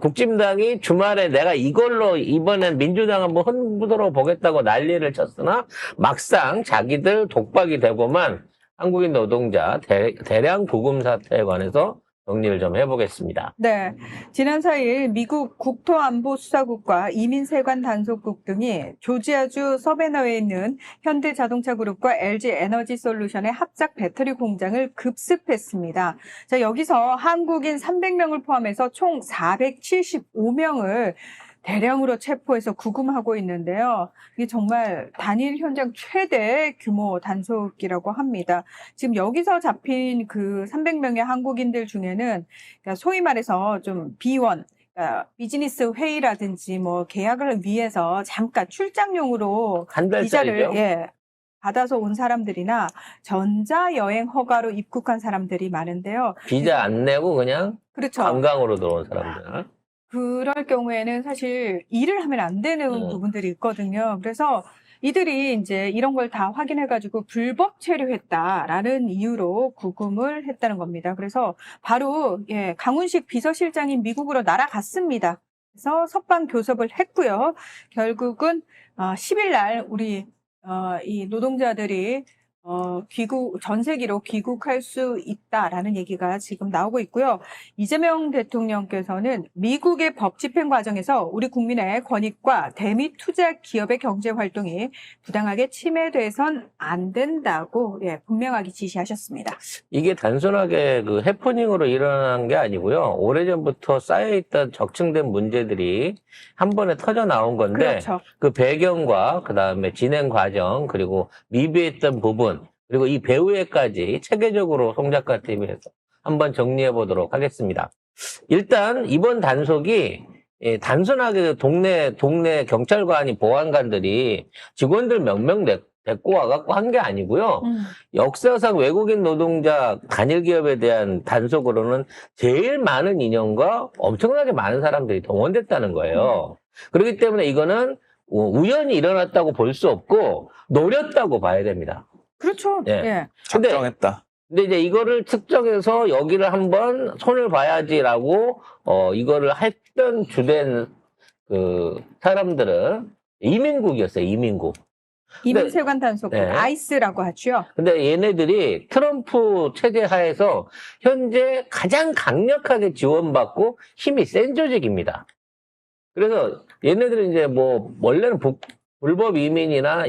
국진당이 주말에 내가 이걸로 이번엔 민주당 한번 흔들어 보겠다고 난리를 쳤으나 막상 자기들 독박이 되고만 한국인 노동자 대량 구금 사태에 관해서 정리를 좀 해보겠습니다. 네. 지난 4일 미국 국토안보수사국과 이민세관 단속국 등이 조지아주 서베너에 있는 현대자동차그룹과 LG에너지솔루션의 합작 배터리 공장을 급습했습니다. 자, 여기서 한국인 300명을 포함해서 총 475명을 대량으로 체포해서 구금하고 있는데요. 이게 정말 단일 현장 최대 규모 단속이라고 합니다. 지금 여기서 잡힌 그 300명의 한국인들 중에는 그러니까 소위 말해서 좀 비원, 그러니까 비즈니스 회의라든지 뭐 계약을 위해서 잠깐 출장용으로 한 달짜리죠? 비자를 받아서 온 사람들이나 전자여행 허가로 입국한 사람들이 많은데요. 비자 안 내고 그냥 그렇죠. 관광으로 들어온 사람들. 그럴 경우에는 사실 일을 하면 안 되는 부분들이 있거든요. 그래서 이들이 이제 이런 걸 다 확인해가지고 불법 체류했다라는 이유로 구금을 했다는 겁니다. 그래서 바로 강훈식 비서실장이 미국으로 날아갔습니다. 그래서 석방 교섭을 했고요. 결국은 10일 날 우리 이 노동자들이 전 세계로 귀국할 수 있다라는 얘기가 지금 나오고 있고요. 이재명 대통령께서는 미국의 법 집행 과정에서 우리 국민의 권익과 대미 투자 기업의 경제 활동이 부당하게 침해돼선 안 된다고 분명하게 지시하셨습니다. 이게 단순하게 그 해프닝으로 일어난 게 아니고요. 오래전부터 쌓여있던 적층된 문제들이 한 번에 터져 나온 건데 그렇죠. 그 배경과 그다음에 진행 과정 그리고 미비했던 부분 그리고 이 배후에까지 체계적으로 송 작가 TV에서 한번 정리해 보도록 하겠습니다. 일단 이번 단속이 단순하게 동네 경찰관이 보안관들이 직원들 몇 명 데리고 와갖고 한 게 아니고요. 역사상 외국인 노동자 단일 기업에 대한 단속으로는 제일 많은 인원과 엄청나게 많은 사람들이 동원됐다는 거예요. 그렇기 때문에 이거는 우연히 일어났다고 볼 수 없고 노렸다고 봐야 됩니다. 그렇죠. 작정했다. 근데 이제 이거를 특정해서 여기를 한번 손을 봐야지라고 이거를 했던 주된 그 사람들은 이민국이었어요. 이민국. 이민세관 단속국, 아이스라고 하죠. 근데 얘네들이 트럼프 체제 하에서 현재 가장 강력하게 지원받고 힘이 센 조직입니다. 그래서 얘네들은 이제 뭐 원래는 불법 이민이나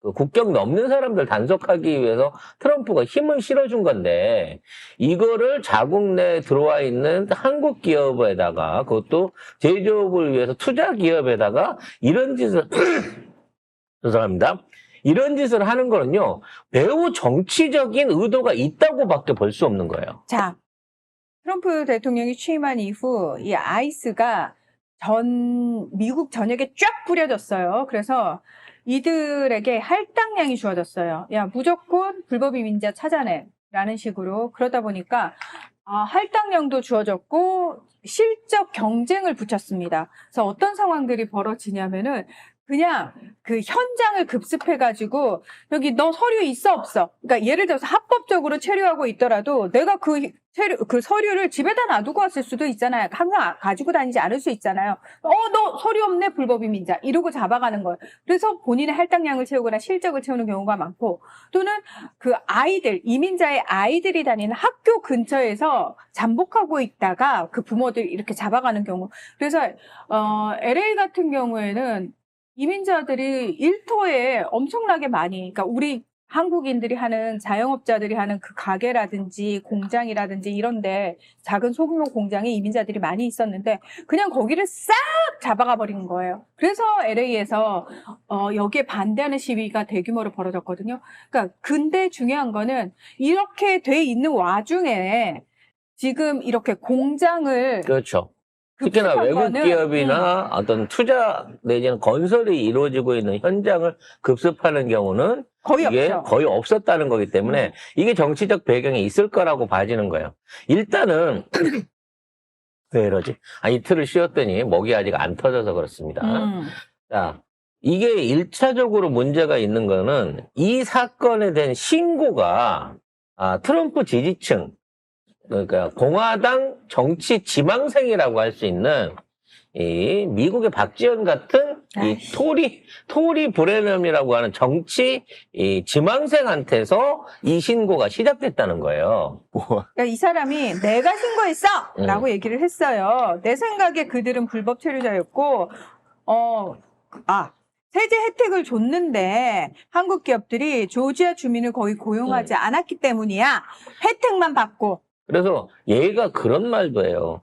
그 국경 넘는 사람들 단속하기 위해서 트럼프가 힘을 실어준 건데 이거를 자국 내에 들어와 있는 한국 기업에다가 그것도 제조업을 위해서 투자 기업에다가 이런 짓을 죄송합니다. 이런 짓을 하는 거는요 매우 정치적인 의도가 있다고밖에 볼 수 없는 거예요. 자, 트럼프 대통령이 취임한 이후 이 아이스가 미국 전역에 쫙 뿌려졌어요. 그래서 이들에게 할당량이 주어졌어요. 야, 무조건 불법 이민자 찾아내 라는 식으로. 그러다 보니까 할당량도 주어졌고 실적 경쟁을 붙였습니다. 그래서 어떤 상황들이 벌어지냐면은 그냥 그 현장을 급습해가지고 여기 너 서류 있어 없어? 그러니까 예를 들어서 합법적으로 체류하고 있더라도 내가 그 서류를 집에다 놔두고 왔을 수도 있잖아요. 항상 가지고 다니지 않을 수 있잖아요. 너 서류 없네 불법 이민자 이러고 잡아가는 거예요. 그래서 본인의 할당량을 채우거나 실적을 채우는 경우가 많고 또는 그 아이들 이민자의 아이들이 다니는 학교 근처에서 잠복하고 있다가 그 부모들이 이렇게 잡아가는 경우. 그래서 LA 같은 경우에는 이민자들이 일터에 엄청나게 많이, 그러니까 우리 한국인들이 하는 자영업자들이 하는 그 가게라든지 공장이라든지 이런데 작은 소규모 공장에 이민자들이 많이 있었는데 그냥 거기를 싹 잡아가 버린 거예요. 그래서 LA에서 여기에 반대하는 시위가 대규모로 벌어졌거든요. 그러니까 근데 중요한 거는 이렇게 돼 있는 와중에 지금 이렇게 공장을 그렇죠. 특히나 외국 기업이나 어떤 투자 내지는 건설이 이루어지고 있는 현장을 급습하는 경우는 이게 거의 없었다는 거기 때문에 이게 정치적 배경이 있을 거라고 봐지는 거예요. 일단은 왜 이러지? 이틀을 쉬었더니 목이 아직 안 터져서 그렇습니다. 자, 이게 1차적으로 문제가 있는 거는 이 사건에 대한 신고가 트럼프 지지층 그러니까 공화당 정치 지망생이라고 할 수 있는 이 미국의 박지원 같은 이 토리 브레넘이라고 하는 정치 이 지망생한테서 이 신고가 시작됐다는 거예요. 그러니까 이 사람이 내가 신고했어! 라고 얘기를 했어요. 내 생각에 그들은 불법 체류자였고, 세제 혜택을 줬는데 한국 기업들이 조지아 주민을 거의 고용하지 않았기 때문이야. 혜택만 받고. 그래서 얘가 그런 말도 해요.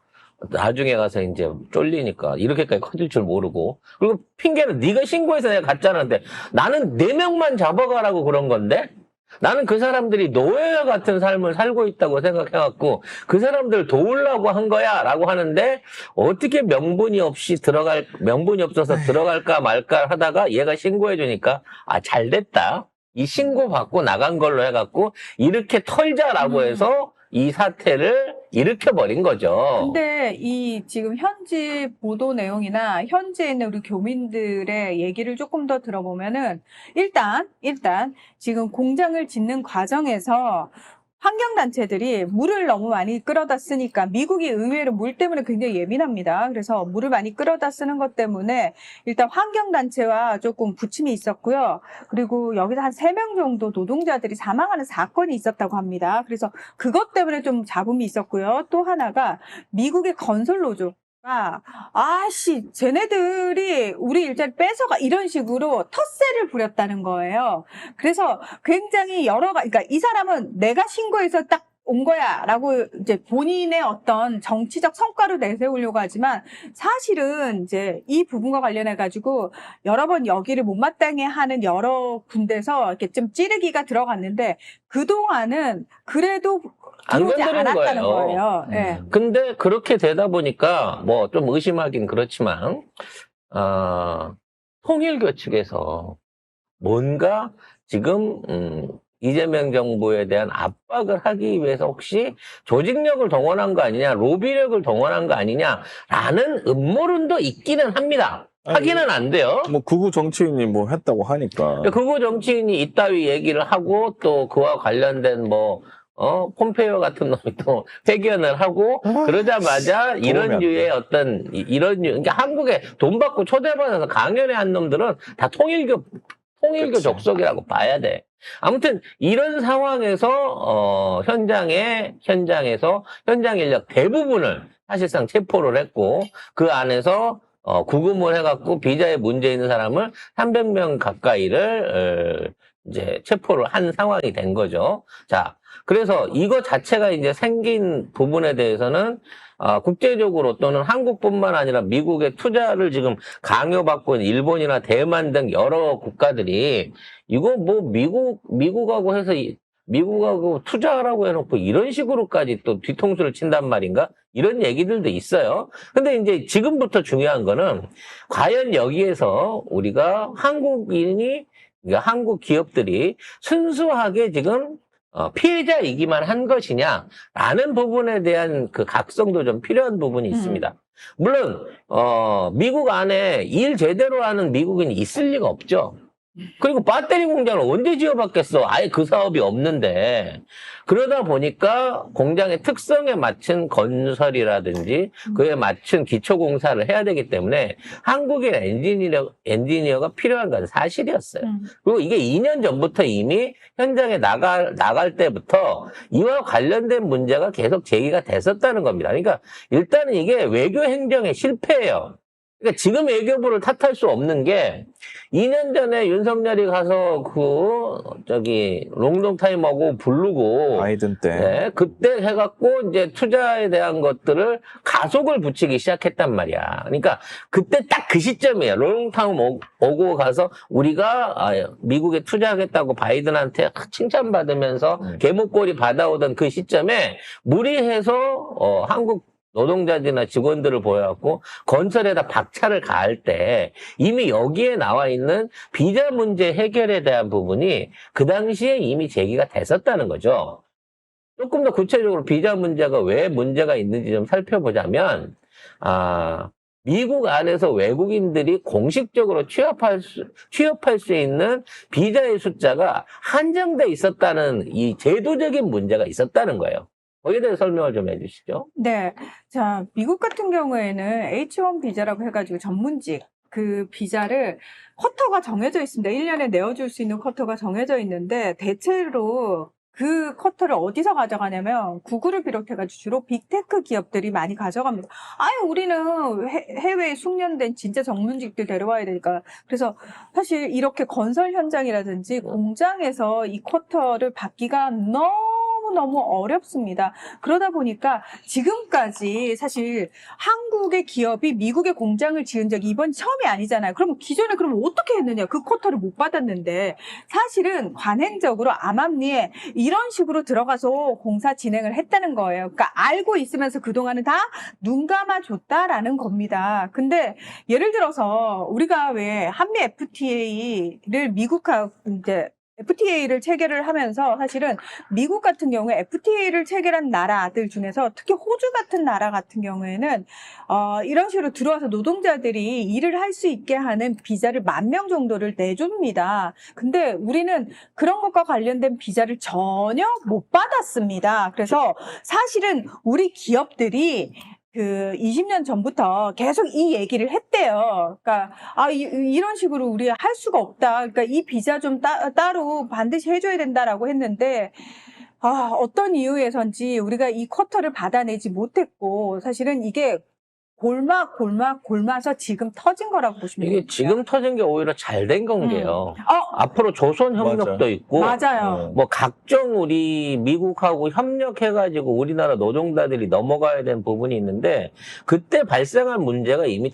나중에 가서 이제 쫄리니까 이렇게까지 커질 줄 모르고. 그리고 핑계는 네가 신고해서 내가 갔잖아는데 나는 4명만 잡아가라고 그런 건데 나는 그 사람들이 노예와 같은 삶을 살고 있다고 생각해갖고 그 사람들 도우려고 한 거야 라고 하는데 어떻게 명분이 없어서 들어갈까 말까 하다가 얘가 신고해주니까 잘 됐다. 이 신고받고 나간 걸로 해갖고 이렇게 털자라고 해서 이 사태를 일으켜버린 거죠. 근데 이 지금 현지 보도 내용이나 현지에 있는 우리 교민들의 얘기를 조금 더 들어보면은 일단 지금 공장을 짓는 과정에서 환경단체들이 물을 너무 많이 끌어다 쓰니까 미국이 의외로 물 때문에 굉장히 예민합니다. 그래서 물을 많이 끌어다 쓰는 것 때문에 일단 환경단체와 조금 부침이 있었고요. 그리고 여기서 한 3명 정도 노동자들이 사망하는 사건이 있었다고 합니다. 그래서 그것 때문에 좀 잡음이 있었고요. 또 하나가 미국의 건설노조. 쟤네들이 우리 일자리 뺏어가 이런 식으로 텃세를 부렸다는 거예요. 그래서 굉장히 그러니까 이 사람은 내가 신고해서 딱 온 거야 라고 이제 본인의 어떤 정치적 성과로 내세우려고 하지만 사실은 이제 이 부분과 관련해 가지고 여러 번 여기를 못마땅해 하는 여러 군데서 이렇게 좀 찌르기가 들어갔는데 그동안은 그래도 안 들어오지 건드린 않았다는 거예요. 거예요. 네. 근데 그렇게 되다 보니까 뭐 좀 의심하긴 그렇지만 통일교 측에서 뭔가 지금 이재명 정부에 대한 압박을 하기 위해서 혹시 조직력을 동원한 거 아니냐, 로비력을 동원한 거 아니냐라는 음모론도 있기는 합니다. 하기는 안 돼요. 뭐 극우 정치인이 뭐 했다고 하니까. 극우 정치인이 이따위 얘기를 하고 또 그와 관련된 폼페이오 같은 놈이 또 회견을 하고 그러자마자 이런 류의 그러니까 한국에 돈 받고 초대받아서 강연회 한 놈들은 다 통일교 그치. 족속이라고 봐야 돼. 아무튼 이런 상황에서 현장 인력 대부분을 사실상 체포를 했고 그 안에서 구금을 해갖고 비자에 문제 있는 사람을 300명 가까이를 이제 체포를 한 상황이 된 거죠. 자, 그래서 이거 자체가 이제 생긴 부분에 대해서는 국제적으로 또는 한국뿐만 아니라 미국의 투자를 지금 강요받고 있는 일본이나 대만 등 여러 국가들이 이거 뭐 미국하고 해서 미국하고 투자하라고 해놓고 이런 식으로까지 또 뒤통수를 친단 말인가? 이런 얘기들도 있어요. 근데 이제 지금부터 중요한 거는 과연 여기에서 우리가 한국 기업들이 순수하게 지금 피해자이기만 한 것이냐라는 부분에 대한 그 각성도 좀 필요한 부분이 있습니다. 물론 미국 안에 일 제대로 하는 미국인이 있을 리가 없죠. 그리고 배터리 공장을 언제 지어봤겠어? 아예 그 사업이 없는데. 그러다 보니까 공장의 특성에 맞춘 건설이라든지 그에 맞춘 기초공사를 해야 되기 때문에 한국인 엔지니어가 필요한 건 사실이었어요. 그리고 이게 2년 전부터 이미 현장에 나갈 때부터 이와 관련된 문제가 계속 제기가 됐었다는 겁니다. 그러니까 일단은 이게 외교 행정의 실패예요. 그러니까 지금 외교부를 탓할 수 없는 게 2년 전에 윤석열이 가서 롱동타임하고 부르고 바이든 때. 네, 그때 해갖고 이제 투자에 대한 것들을 가속을 붙이기 시작했단 말이야. 그러니까 그때 딱 그 시점이에요. 롱동타임 오고 가서 우리가 미국에 투자하겠다고 바이든한테 칭찬받으면서 개목걸이 받아오던 그 시점에 무리해서 한국 노동자들이나 직원들을 보여갖고 건설에다 박차를 가할 때 이미 여기에 나와 있는 비자 문제 해결에 대한 부분이 그 당시에 이미 제기가 됐었다는 거죠. 조금 더 구체적으로 비자 문제가 왜 문제가 있는지 좀 살펴보자면 미국 안에서 외국인들이 공식적으로 취업할 수 있는 비자의 숫자가 한정돼 있었다는 이 제도적인 문제가 있었다는 거예요. 거기에 대해서 설명을 좀 해주시죠. 네. 자, 미국 같은 경우에는 H1 비자라고 해가지고 전문직 그 비자를 쿼터가 정해져 있습니다. 1년에 내어줄 수 있는 쿼터가 정해져 있는데 대체로 그 쿼터를 어디서 가져가냐면 구글을 비롯해가지고 주로 빅테크 기업들이 많이 가져갑니다. 아니, 우리는 해외에 숙련된 진짜 전문직들 데려와야 되니까. 그래서 사실 이렇게 건설 현장이라든지 공장에서 이 쿼터를 받기가 너무 어렵습니다. 그러다 보니까 지금까지 사실 한국의 기업이 미국에 공장을 지은 적이 이번 처음이 아니잖아요. 그럼 기존에 그럼 어떻게 했느냐? 그 쿼터를 못 받았는데 사실은 관행적으로 암암리에 이런 식으로 들어가서 공사 진행을 했다는 거예요. 그러니까 알고 있으면서 그동안은 다 눈 감아줬다라는 겁니다. 근데 예를 들어서 우리가 왜 한미 FTA를 미국하고 이제 FTA를 체결을 하면서 사실은 미국 같은 경우에 FTA를 체결한 나라들 중에서 특히 호주 같은 나라 같은 경우에는 이런 식으로 들어와서 노동자들이 일을 할 수 있게 하는 비자를 10,000명 정도를 내줍니다. 근데 우리는 그런 것과 관련된 비자를 전혀 못 받았습니다. 그래서 사실은 우리 기업들이 그 20년 전부터 계속 이 얘기를 했대요. 그러니까 이런 식으로 우리 할 수가 없다. 그러니까 이 비자 좀 따로 반드시 해줘야 된다라고 했는데 어떤 이유에선지 우리가 이 쿼터를 받아내지 못했고 사실은 이게 골마서 지금 터진 거라고 보시면 이게 됩니다. 지금 터진 게 오히려 잘 된 건게요. 앞으로 조선협력도 맞아요. 있고 맞아요. 뭐 각종 우리 미국하고 협력해가지고 우리나라 노동자들이 넘어가야 되는 부분이 있는데 그때 발생한 문제가 이미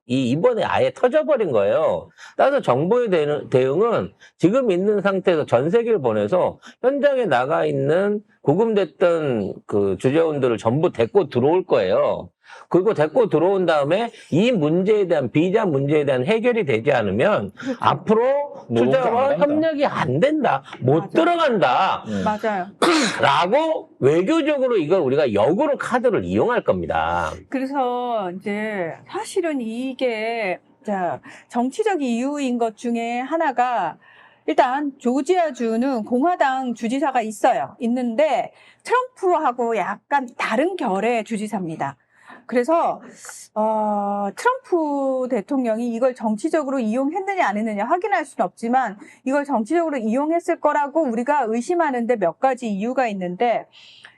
이번에 아예 터져버린 거예요. 따라서 정부의 대응은 지금 있는 상태에서 전 세계를 보내서 현장에 나가 있는 구금됐던 그 주재원들을 전부 데리고 들어올 거예요. 그리고 데리고 들어온 다음에 이 문제에 대한 비자 문제에 대한 해결이 되지 않으면 앞으로 투자와 협력이 안 된다. 못 맞아. 들어간다. 맞아요. 라고 외교적으로 이걸 우리가 역으로 카드를 이용할 겁니다. 그래서 이제 사실은 이게 정치적 이유인 것 중에 하나가 일단 조지아주는 공화당 주지사가 있는데 트럼프하고 약간 다른 결의 주지사입니다. 그래서 트럼프 대통령이 이걸 정치적으로 이용했느냐 안 했느냐 확인할 수는 없지만 이걸 정치적으로 이용했을 거라고 우리가 의심하는데 몇 가지 이유가 있는데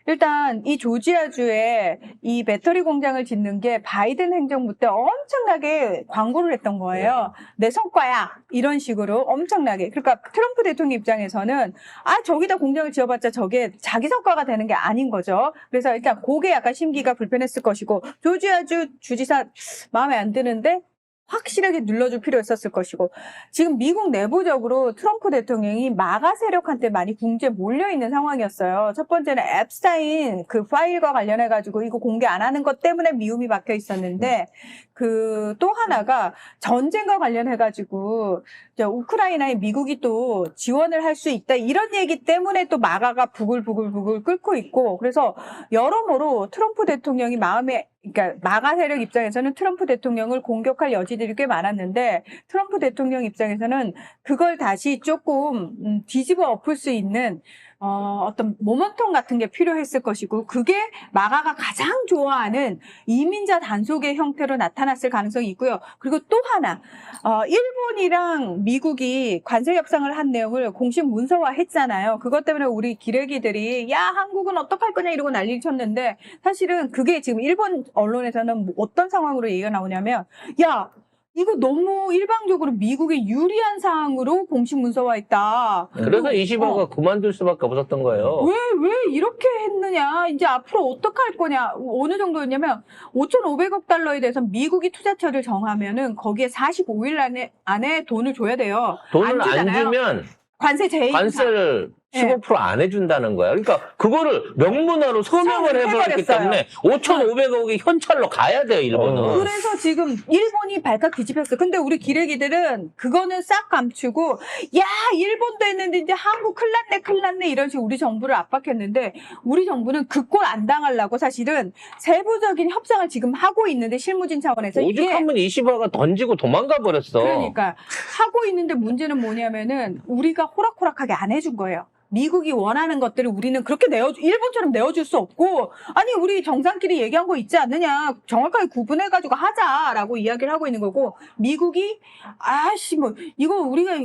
일단 이 조지아주에 이 배터리 공장을 짓는 게 바이든 행정부 때 엄청나게 광고를 했던 거예요. 내 성과야 이런 식으로 엄청나게. 그러니까 트럼프 대통령 입장에서는 저기다 공장을 지어봤자 저게 자기 성과가 되는 게 아닌 거죠. 그래서 일단 그게 약간 심기가 불편했을 것이고 조지아주 주지사 마음에 안 드는데 확실하게 눌러줄 필요 있었을 것이고 지금 미국 내부적으로 트럼프 대통령이 마가 세력한테 많이 궁지에 몰려있는 상황이었어요. 첫 번째는 앱스타인 그 파일과 관련해가지고 이거 공개 안 하는 것 때문에 미움이 박혀 있었는데 그 또 하나가 전쟁과 관련해가지고 우크라이나에 미국이 또 지원을 할 수 있다 이런 얘기 때문에 또 마가가 부글부글 끓고 있고 그래서 여러모로 트럼프 대통령이 그러니까 마가 세력 입장에서는 트럼프 대통령을 공격할 여지들이 꽤 많았는데 트럼프 대통령 입장에서는 그걸 다시 조금 뒤집어 엎을 수 있는 어떤 모멘텀 같은 게 필요했을 것이고 그게 마가가 가장 좋아하는 이민자 단속의 형태로 나타났을 가능성이 있고요. 그리고 또 하나 일본이랑 미국이 관세 협상을 한 내용을 공식 문서화했잖아요. 그것 때문에 우리 기레기들이 야 한국은 어떡할 거냐 이러고 난리를 쳤는데 사실은 그게 지금 일본 언론에서는 어떤 상황으로 얘기가 나오냐면 야 이거 너무 일방적으로 미국에 유리한 사항으로 공식 문서화했다. 그래서 이시바가 그만둘 수밖에 없었던 거예요. 왜 이렇게 했느냐? 이제 앞으로 어떡할 거냐? 어느 정도였냐면 5,500억 달러에 대해서 미국이 투자처를 정하면은 거기에 45일 안에 돈을 줘야 돼요. 돈을 안 주잖아요. 주면 네. 관세를 15% 안 해준다는 거야. 그러니까 그거를 명문화로 서명을 해버렸기 때문에 5,500억이 현찰로 가야 돼요, 일본은. 그래서 지금 일본이 발칵 뒤집혔어. 근데 우리 기레기들은 그거는 싹 감추고 야 일본도 했는데 이제 한국 큰일 났네 이런 식으로 우리 정부를 압박했는데 우리 정부는 그 꼴 안 당하려고 사실은 세부적인 협상을 지금 하고 있는데 실무진 차원에서 오죽하면 이시바가 던지고 도망가 버렸어. 그러니까 하고 있는데 문제는 뭐냐면은 우리가 호락호락하게 안 해준 거예요. 미국이 원하는 것들을 우리는 그렇게 일본처럼 내어줄 수 없고, 아니, 우리 정상끼리 얘기한 거 있지 않느냐. 정확하게 구분해가지고 하자라고 이야기를 하고 있는 거고, 미국이, 이거 우리가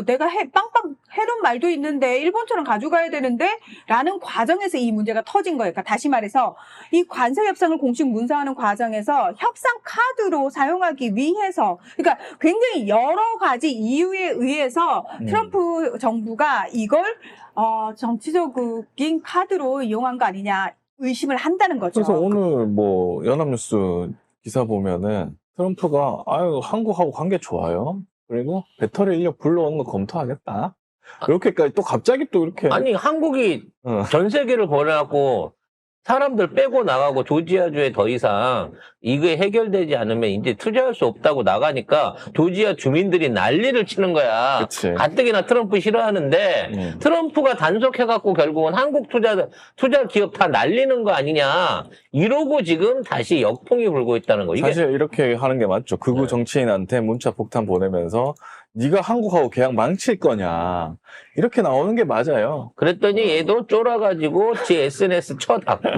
내가 빵빵 해놓은 말도 있는데, 일본처럼 가져가야 되는데, 라는 과정에서 이 문제가 터진 거예요. 그러니까 다시 말해서, 이 관세 협상을 공식 문서하는 과정에서 협상 카드로 사용하기 위해서, 그러니까 굉장히 여러 가지 이유에 의해서 트럼프 정부가 이걸 정치적인 카드로 이용한 거 아니냐 의심을 한다는 거죠. 그래서 오늘 뭐 연합뉴스 기사 보면은 트럼프가 한국하고 관계 좋아요. 그리고 배터리 인력 불러오는 거 검토하겠다. 이렇게까지 또 갑자기 또 이렇게 아니, 한국이 전 세계를 버려갖고 사람들 빼고 나가고 조지아주에 더 이상 이게 해결되지 않으면 이제 투자할 수 없다고 나가니까 조지아 주민들이 난리를 치는 거야. 그치. 가뜩이나 트럼프 싫어하는데 트럼프가 단속해갖고 결국은 한국 투자 기업 다 날리는 거 아니냐. 이러고 지금 다시 역풍이 불고 있다는 거. 이게 사실 이렇게 하는 게 맞죠. 극우 네. 정치인한테 문자 폭탄 보내면서 네가 한국하고 계약 망칠 거냐. 이렇게 나오는 게 맞아요. 그랬더니 얘도 쫄아가지고 지 SNS 쳐닫고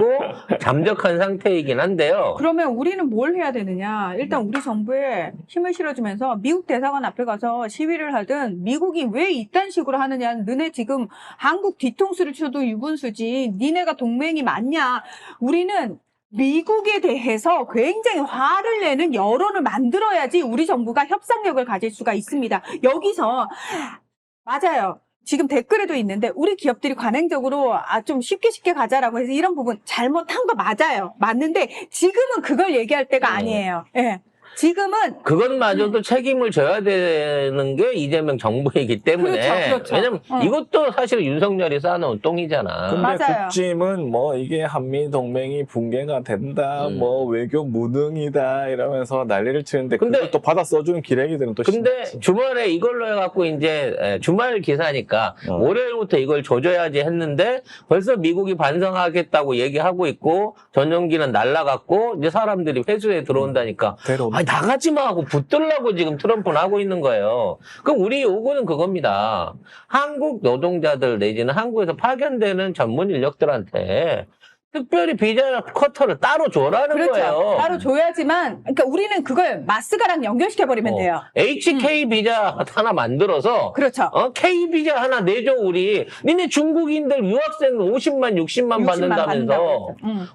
잠적한 상태이긴 한데요. 그러면 우리는 뭘 해야 되느냐. 일단 우리 정부에 힘을 실어주면서 미국 대사관 앞에 가서 시위를 하든 미국이 왜 이딴 식으로 하느냐. 너네 지금 한국 뒤통수를 쳐도 유분수지. 니네가 동맹이 맞냐. 우리는 미국에 대해서 굉장히 화를 내는 여론을 만들어야지 우리 정부가 협상력을 가질 수가 있습니다. 여기서 맞아요. 지금 댓글에도 있는데 우리 기업들이 관행적으로 좀 쉽게 가자라고 해서 이런 부분 잘못한 거 맞아요. 맞는데 지금은 그걸 얘기할 때가 아니에요. 예. 지금은 그것마저도 책임을 져야 되는 게 이재명 정부이기 때문에. 그렇죠. 왜냐면 이것도 사실 윤석열이 쌓아놓은 똥이잖아. 근데 맞아요. 국짐은 뭐 이게 한미 동맹이 붕괴가 된다, 뭐 외교 무능이다 이러면서 난리를 치는데 근데- 그걸 또 받아 써주는 기레기들은 또 근데 심하지. 주말에 이걸로 해갖고 이제 주말 기사니까 월요일부터 이걸 조져야지 했는데 벌써 미국이 반성하겠다고 얘기하고 있고 전용기는 날라갔고 이제 사람들이 회수에 들어온다니까 데려오는 나가지 마 하고 붙들라고 지금 트럼프는 하고 있는 거예요. 그럼 우리 요구는 그겁니다. 한국 노동자들 내지는 한국에서 파견되는 전문 인력들한테 특별히 비자 커터를 따로 줘라는 그렇죠. 거예요. 따로 줘야지만, 그러니까 우리는 그걸 마스크랑 연결시켜버리면 돼요. HK 비자 하나 만들어서 그렇죠. K 비자 하나 내줘 우리. 니네 중국인들 유학생 50만 60만 받는다면서.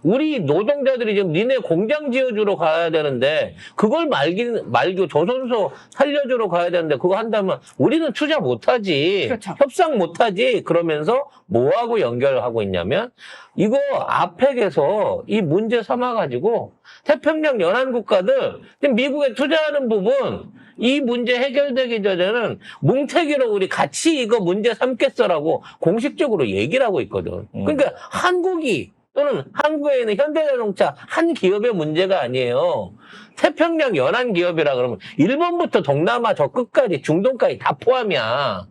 우리 노동자들이 지금 니네 공장 지어주러 가야 되는데 그걸 말고 조선소 살려주러 가야 되는데 그거 한다면 우리는 투자 못하지. 그렇죠. 협상 못하지. 그러면서 뭐하고 연결하고 있냐면 이거 아펙에서 이 문제 삼아가지고 태평양 연안국가들 지금 미국에 투자하는 부분 이 문제 해결되기 전에는 뭉태기로 우리 같이 이거 문제 삼겠어라고 공식적으로 얘기를 하고 있거든. 그러니까 한국이 또는 한국에 있는 현대자동차 한 기업의 문제가 아니에요. 태평양 연안 기업이라 그러면 일본부터 동남아 저 끝까지 중동까지 다 포함이야.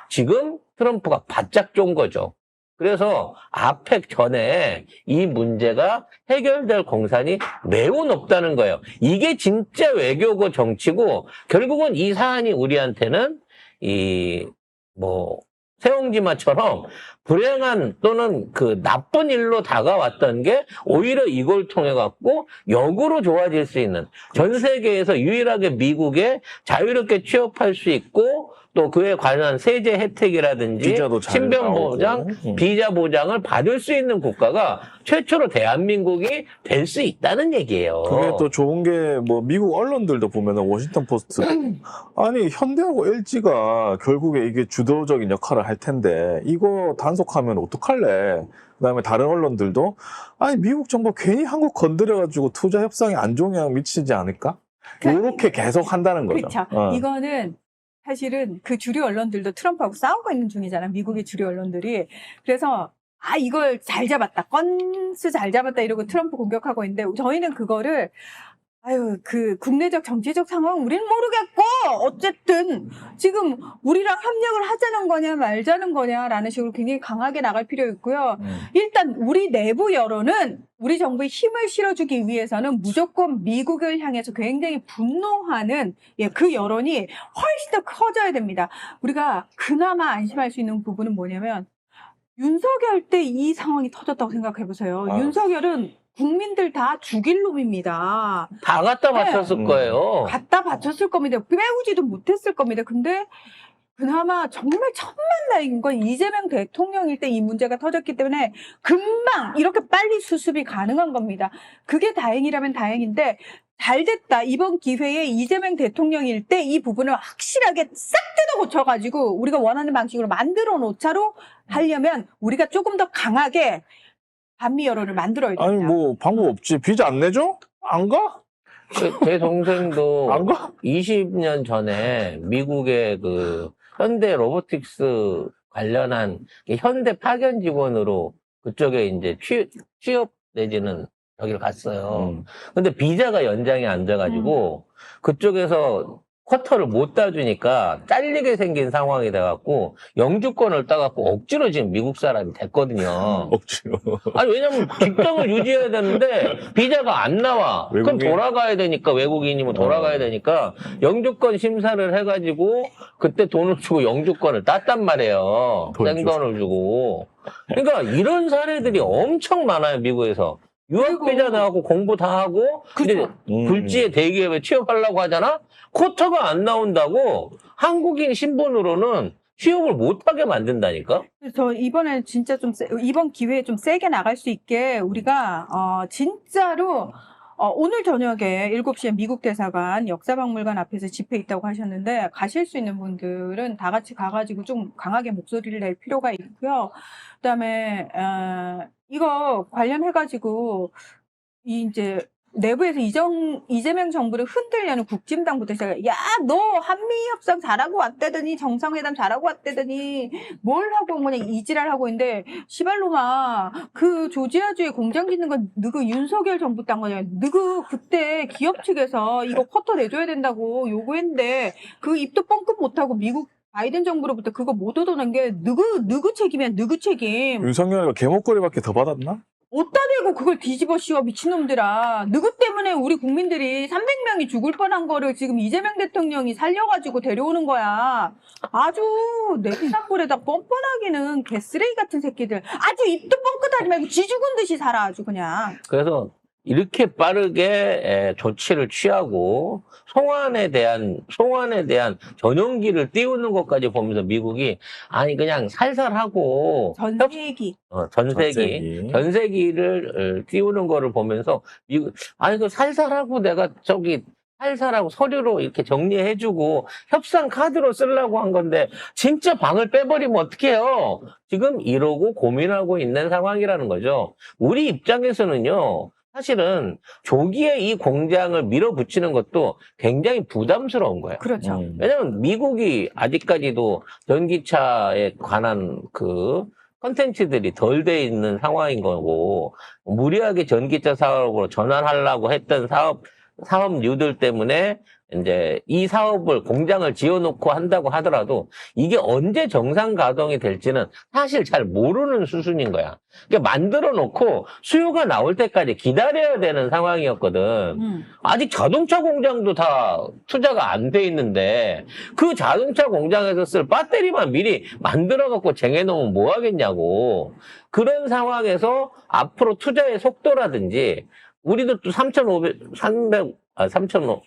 지금 트럼프가 바짝 쫀 거죠. 그래서 아펙 전에 이 문제가 해결될 공산이 매우 높다는 거예요. 이게 진짜 외교고 정치고 결국은 이 사안이 우리한테는 새옹지마처럼 불행한 또는 그 나쁜 일로 다가왔던 게 오히려 이걸 통해 갖고 역으로 좋아질 수 있는 전 세계에서 유일하게 미국에 자유롭게 취업할 수 있고 또 그에 관한 세제 혜택이라든지 비자도 잘 신변 나오고. 보장, 비자 보장을 받을 수 있는 국가가 최초로 대한민국이 될 수 있다는 얘기예요. 그게 또 좋은 게 뭐 미국 언론들도 보면은 워싱턴 포스트 아니 현대하고 LG가 결국에 이게 주도적인 역할을 할 텐데 이거 단속하면 어떡할래? 그다음에 다른 언론들도 아니 미국 정부 괜히 한국 건드려가지고 투자 협상에 안 좋은 영향 미치지 않을까? 이렇게 계속 한다는 거죠. 그렇죠. 이거는 사실은 그 주류 언론들도 트럼프하고 싸우고 있는 중이잖아. 미국의 주류 언론들이. 그래서 이걸 잘 잡았다. 건수 잘 잡았다 이러고 트럼프 공격하고 있는데 저희는 그거를 그 국내적 정치적 상황 우리는 모르겠고 어쨌든 지금 우리랑 협력을 하자는 거냐 말자는 거냐라는 식으로 굉장히 강하게 나갈 필요 있고요. 일단 우리 내부 여론은 우리 정부에 힘을 실어주기 위해서는 무조건 미국을 향해서 굉장히 분노하는 그 여론이 훨씬 더 커져야 됩니다. 우리가 그나마 안심할 수 있는 부분은 뭐냐면 윤석열 때 이 상황이 터졌다고 생각해 보세요. 아. 윤석열은 국민들 다 죽일 놈입니다. 다 갖다 네. 바쳤을 거예요. 갖다 바쳤을 겁니다. 빼우지도 못했을 겁니다. 근데 그나마 정말 천만다행인 건 이재명 대통령일 때 이 문제가 터졌기 때문에 금방 이렇게 빨리 수습이 가능한 겁니다. 그게 다행이라면 다행인데 잘 됐다. 이번 기회에 이재명 대통령일 때 이 부분을 확실하게 싹 뜯어 고쳐가지고 우리가 원하는 방식으로 만들어 놓자로 하려면 우리가 조금 더 강하게 반미 여론을 만들어야 됩니다. 아니 뭐 방법 없지. 비자 안 내줘? 안 가? 제 동생도 안 가? 20년 전에 미국의 그 현대 로보틱스 관련한 현대 파견 직원으로 그쪽에 이제 취업 내지는 여기를 갔어요. 근데 비자가 연장이 안 돼가지고 그쪽에서 쿼터를 못 따주니까 잘리게 생긴 상황이 돼갖고 영주권을 따갖고 억지로 지금 미국 사람이 됐거든요. 억지로. 아니 왜냐면 직장을 유지해야 되는데 비자가 안 나와. 그럼 외국인? 돌아가야 되니까 외국인이면 돌아가야 되니까 영주권 심사를 해가지고 그때 돈을 주고 영주권을 땄단 말이에요. 돈 생돈을 주고. 그러니까 이런 사례들이 엄청 많아요 미국에서. 유학 비자 나가고 공부 다 하고 이제 불지의 대기업에 취업하려고 하잖아. 쿼터가 안 나온다고 한국인 신분으로는 취업을 못하게 만든다니까. 그래서 이번에 진짜 이번 기회에 좀 세게 나갈 수 있게 우리가 진짜로 오늘 저녁에 7시에 미국 대사관 역사박물관 앞에서 집회 있다고 하셨는데 가실 수 있는 분들은 다 같이 가가지고 좀 강하게 목소리를 낼 필요가 있고요. 그다음에 이거 관련해가지고 이제 내부에서 이재명 정부를 흔들려는 국진당부터 시작해. 야, 너 한미 협상 잘하고 왔다더니 정상회담 잘하고 왔다더니 뭘 하고 뭐냐 이지랄 하고 있는데 시발로마 그 조지아주에 공장 짓는 건 너그 윤석열 정부 딴 거냐. 너그 그때 기업 측에서 이거 쿼터 내줘야 된다고 요구했는데 그 입도 뻥끗 못하고 미국 바이든 정부로부터 그거 못 얻어낸 게 누구 책임이야. 누구 책임. 윤석열이가 개목걸이밖에 더 받았나? 어디다 대고 그걸 뒤집어 씌워 미친놈들아. 누구 때문에 우리 국민들이 300명이 죽을 뻔한 거를 지금 이재명 대통령이 살려가지고 데려오는 거야. 아주 내비산불에다 뻔뻔하기는 개쓰레기 같은 새끼들. 아주 입도 뻥끗하지 말고 쥐 죽은 듯이 살아 아주 그냥. 그래서 이렇게 빠르게 조치를 취하고 송환에 대한 전용기를 띄우는 것까지 보면서 미국이 아니 그냥 살살하고 전세기. 전세기를 띄우는 거를 보면서 미국 아니 그 살살하고 내가 살살하고 서류로 이렇게 정리해주고 협상 카드로 쓰려고 한 건데 진짜 방을 빼버리면 어떡해요? 지금 이러고 고민하고 있는 상황이라는 거죠. 우리 입장에서는요. 사실은 조기에 이 공장을 밀어붙이는 것도 굉장히 부담스러운 거예요. 그렇죠. 왜냐면 미국이 아직까지도 전기차에 관한 그 컨텐츠들이 덜 돼 있는 상황인 거고 무리하게 전기차 사업으로 전환하려고 했던 사업류들 때문에 이제 이 사업을 공장을 지어놓고 한다고 하더라도 이게 언제 정상 가동이 될지는 사실 잘 모르는 수준인 거야. 그러니까 만들어 놓고 수요가 나올 때까지 기다려야 되는 상황이었거든. 아직 자동차 공장도 다 투자가 안 돼 있는데 그 자동차 공장에서 쓸 배터리만 미리 만들어 갖고 쟁여놓으면 뭐 하겠냐고. 그런 상황에서 앞으로 투자의 속도라든지 우리도 또 3,500억을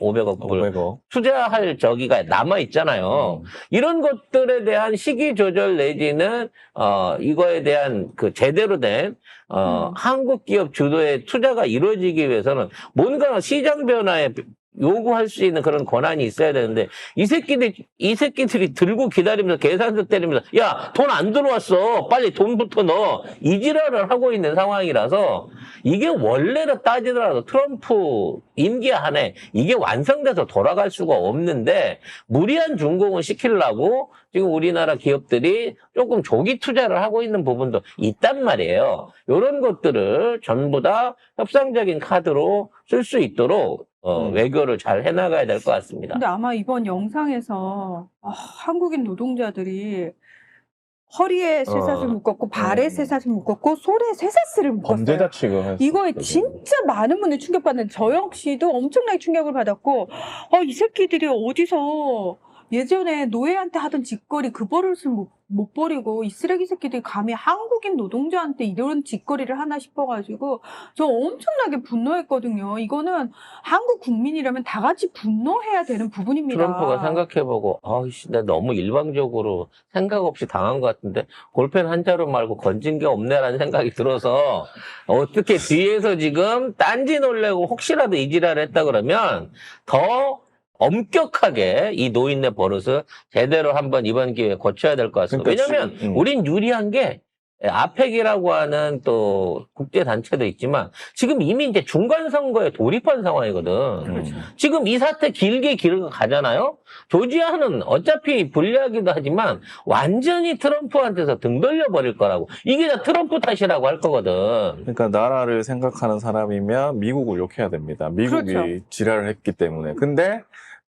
500억. 투자할 저기가 남아있잖아요. 이런 것들에 대한 시기 조절 내지는, 이거에 대한 그 제대로 된, 한국 기업 주도의 투자가 이루어지기 위해서는 뭔가 시장 변화에 요구할 수 있는 그런 권한이 있어야 되는데, 이 새끼들이 들고 기다리면서 계산서 때리면서, 야, 돈 안 들어왔어. 빨리 돈부터 넣어. 이 지랄을 하고 있는 상황이라서, 이게 원래로 따지더라도 트럼프 임기 안에 이게 완성돼서 돌아갈 수가 없는데, 무리한 준공을 시키려고 지금 우리나라 기업들이 조금 조기 투자를 하고 있는 부분도 있단 말이에요. 이런 것들을 전부 다 협상적인 카드로 쓸 수 있도록 외교를 잘 해나가야 될 것 같습니다. 근데 아마 이번 영상에서 한국인 노동자들이 허리에 쇠사슬 묶었고 발에 쇠사슬 묶었고 손에 쇠사슬을 묶었어요. 범죄자 취급. 이거에 진짜 많은 분들이 충격받는 저 역시도 엄청나게 충격을 받았고 이 새끼들이 어디서 예전에 노예한테 하던 짓거리 그 버릇을 못 버리고 이 쓰레기 새끼들이 감히 한국인 노동자한테 이런 짓거리를 하나 싶어가지고 저 엄청나게 분노했거든요. 이거는 한국 국민이라면 다 같이 분노해야 되는 부분입니다. 트럼프가 생각해보고, 아이씨, 나 너무 일방적으로 생각 없이 당한 것 같은데, 볼펜 한 자루 말고 건진 게 없네라는 생각이 들어서, 어떻게 뒤에서 지금 딴지 놀래고 혹시라도 이 지랄을 했다 그러면, 더 엄격하게 이 노인네 버릇을 제대로 한번 이번 기회에 고쳐야 될 것 같습니다. 그러니까 왜냐면, 지금, 우린 유리한 게, 아펙이라고 하는 또 국제단체도 있지만, 지금 이미 이제 중간선거에 돌입한 상황이거든. 그렇죠. 지금 이 사태 길게 가잖아요? 조지아는 어차피 불리하기도 하지만 완전히 트럼프한테서 등 돌려버릴 거라고. 이게 다 트럼프 탓이라고 할 거거든. 그러니까 나라를 생각하는 사람이면 미국을 욕해야 됩니다. 미국이 그렇죠. 지랄을 했기 때문에. 근데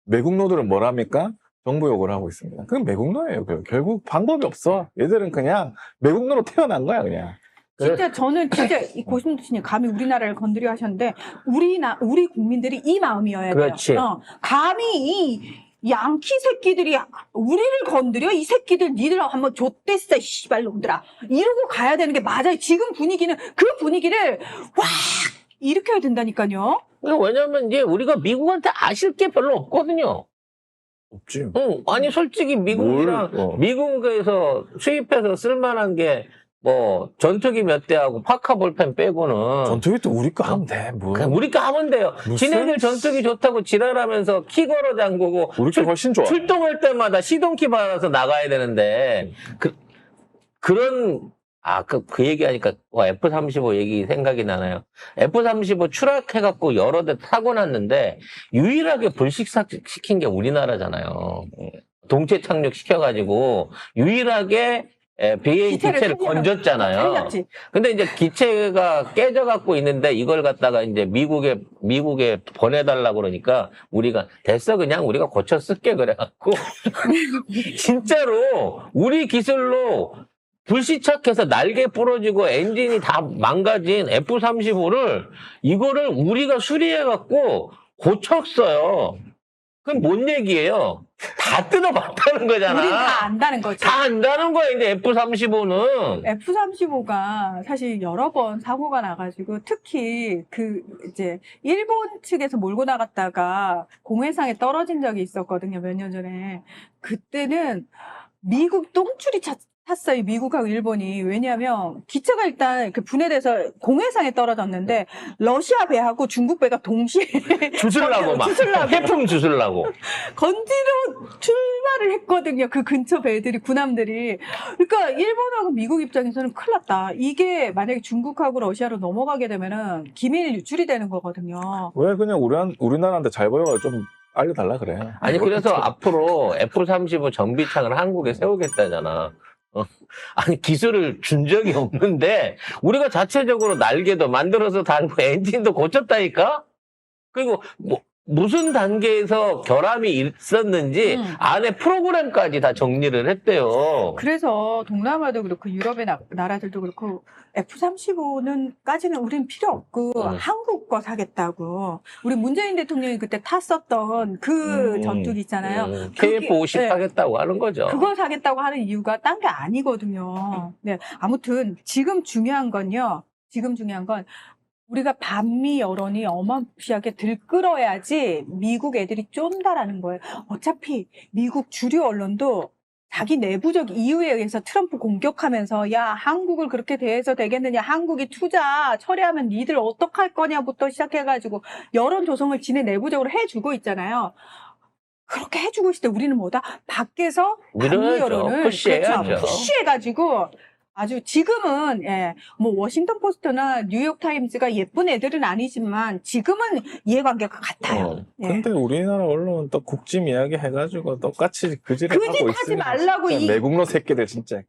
외국노들은 뭘 합니까? 정부 욕을 하고 있습니다. 그건 외국노예요. 결국 방법이 없어. 얘들은 그냥 외국노로 태어난 거야, 그냥. 진짜 저는 진짜 이 고심도시님 감히 우리나라를 건드려 하셨는데 우리 국민들이 이 마음이어야 돼요. 그렇지. 감히 이 양키 새끼들이 우리를 건드려 이 새끼들 니들 한번 좆됐어 씨발 놈들아 이러고 가야 되는 게 맞아요. 지금 분위기는 그 분위기를 확 일으켜야 된다니까요. 왜냐면 이제 우리가 미국한테 아실 게 별로 없거든요. 없지. 응, 아니 솔직히 미국이랑 미국에서 수입해서 쓸만한 게 뭐 전투기 몇 대하고 파카 볼펜 빼고는 전투기 또 우리 거 하면 돼. 뭐. 그냥 우리 거 하면 돼요. 무슨? 지네들 전투기 좋다고 지랄하면서 키 걸어 잠그고 우리 거 훨씬 좋아. 출동할 때마다 시동키 받아서 나가야 되는데 그런 그 얘기하니까 F-35 얘기 생각이 나나요? F-35 추락해갖고 여러 대 타고 났는데 유일하게 불식시킨 게 우리나라잖아요. 동체 착륙 시켜가지고 유일하게 비행 기체를 건졌잖아요. 살렸지. 근데 이제 기체가 깨져갖고 있는데 이걸 갖다가 이제 미국에 보내달라고 그러니까 우리가 됐어 그냥 우리가 고쳐 쓸게 그래갖고 진짜로 우리 기술로 불시착해서 날개 부러지고 엔진이 다 망가진 F-35를 이거를 우리가 수리해갖고 고쳤어요. 그럼 뭔 얘기예요? 다 뜯어봤다는 거잖아. 우린 다 안다는 거죠. 다 안다는 거야, 이제 F-35는. F-35가 사실 여러 번 사고가 나가지고 특히 이제 일본 측에서 몰고 나갔다가 공해상에 떨어진 적이 있었거든요. 몇 년 전에. 그때는 미국 똥줄이 탔어요. 미국하고 일본이. 왜냐하면 기체가 일단 분해돼서 공해상에 떨어졌는데 러시아 배하고 중국 배가 동시에 주술라고 막. 해풍 주술라고. 건지로 출발을 했거든요. 그 근처 배들이, 군함들이. 그러니까 일본하고 미국 입장에서는 큰일 났다. 이게 만약에 중국하고 러시아로 넘어가게 되면은 기밀 유출이 되는 거거든요. 왜 그냥 우리나라한테 잘 보여가 좀 알려달라 그래. 아니, 그래서 앞으로 F-35 정비창을 한국에 세우겠다잖아. 아니, 기술을 준 적이 없는데, 우리가 자체적으로 날개도 만들어서 달고 엔진도 고쳤다니까? 그리고 무슨 단계에서 결함이 있었는지 안에 프로그램까지 다 정리를 했대요. 그래서 동남아도 그렇고 유럽의 나라들도 그렇고 F-35까지는 우린 필요 없고 한국 거 사겠다고. 우리 문재인 대통령이 그때 탔었던 그 전투기 있잖아요. KF-50 네. 하겠다고 하는 거죠. 그걸 사겠다고 하는 이유가 딴 게 아니거든요. 네. 아무튼 지금 중요한 건 우리가 반미 여론이 어마무시하게 들끓어야지 미국 애들이 쫀다라는 거예요. 어차피 미국 주류 언론도 자기 내부적 이유에 의해서 트럼프 공격하면서 야 한국을 그렇게 대해서 되겠느냐, 한국이 투자 처리하면 니들 어떡할 거냐부터 시작해가지고 여론 조성을 지네 내부적으로 해주고 있잖아요. 그렇게 해주고 있을 때 우리는 뭐다? 밖에서 반미 여론을 푸시해야죠. 푸시해가지고 아주 지금은 뭐 워싱턴 포스트나 뉴욕 타임즈가 예쁜 애들은 아니지만 지금은 이해관계가 같아요. 근데 우리나라 언론은 또 국짐 이야기 해가지고 똑같이 그지를 하고 그짓 하지 있으니까 말라고 진짜 이 매국노 새끼들 진짜.